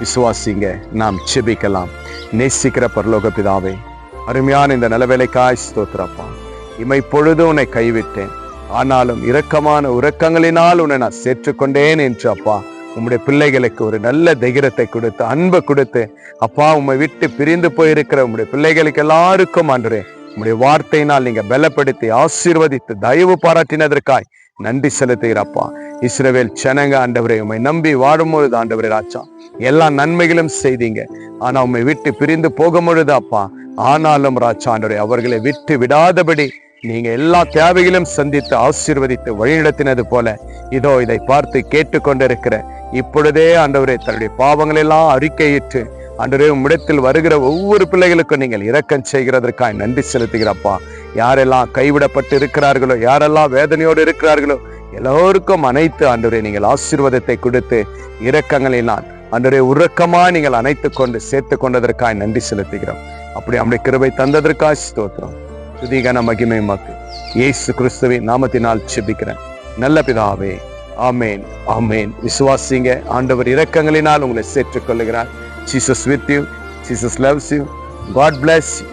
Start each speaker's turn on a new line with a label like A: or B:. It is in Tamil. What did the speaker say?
A: விசுவாசிங்க. நாம் செபிக்கலாம். நேசிக்கிற பரலோக பிதாவே, அருமையான இந்த நலவேலைக்காய் ஸ்தோத்திரப்பா. இமை பொழுது உன்னை கைவிட்டேன், ஆனாலும் இரக்கமான உறக்கங்களினால் உன்னை நான் சேர்த்துக்கொண்டேன் என்று அப்பா உம்முடைய பிள்ளைகளுக்கு ஒரு நல்ல தைரியத்தை கொடுத்து, அன்பை கொடுத்து அப்பா, உம்மை விட்டு பிரிந்து போயிருக்கிற உம்முடைய பிள்ளைகளுக்கு எல்லாருக்கும் ஆண்டவரே உம்முடைய வார்த்தையினால் நீங்க பலப்படுத்தி ஆசீர்வதித்து தயவு பாராட்டினதற்காய் நன்றி செலுத்துகிறப்பா. இஸ்ரவேல் ஜனங்க ஆண்டவரே உம்மை நம்பி வாடும்பொழுது ஆண்டவரே ராஜா எல்லா நன்மைகளும் செய்தீங்க. ஆனா உம்மை விட்டு பிரிந்து போகும் பொழுது அப்பா, ஆனாலும் ராஜா ஆண்டவரே அவர்களை விட்டு விடாதபடி நீங்க எல்லா தேவைகளும் சந்தித்து ஆசீர்வதித்து வழிநடத்தினது போல இதோ இதை பார்த்து கேட்டுக்கொண்டிருக்கிற இப்பொழுதே ஆண்டவரே தன்னுடைய பாவங்கள் எல்லாம் அறிக்கையிட்டு ஆண்டவரே உம்மிடத்தில் வருகிற ஒவ்வொரு பிள்ளைகளுக்கும் நீங்கள் இரக்கம் செய்கிறதற்காக நன்றி செலுத்துகிறப்பா. யாரெல்லாம் கைவிடப்பட்டு இருக்கிறார்களோ, யாரெல்லாம் வேதனையோடு இருக்கிறார்களோ எல்லோருக்கும் அனைத்து ஆண்டவரே நீங்கள் ஆசீர்வாதத்தை கொடுத்து இரக்கங்களினால் ஆண்டவரே உறக்கமா நீங்கள் அணைத்து கொண்டு சேர்த்து கொண்டதற்காக நன்றி செலுத்துகிறோம். அப்படி நம்முடைய கிருபை தந்ததற்காக ஸ்தோத்திரம். துதிகன மகிமை மக்கு இயேசு கிறிஸ்துவின் நாமத்தினால் செபிக்கிறேன் நல்ல பிதாவே, ஆமேன், ஆமேன். விசுவாசிங்க. ஆண்டவர் இரக்கங்களினால் உங்களை சேர்த்துக் கொள்ளுகிறார். Jesus with you. Jesus loves you. God bless you.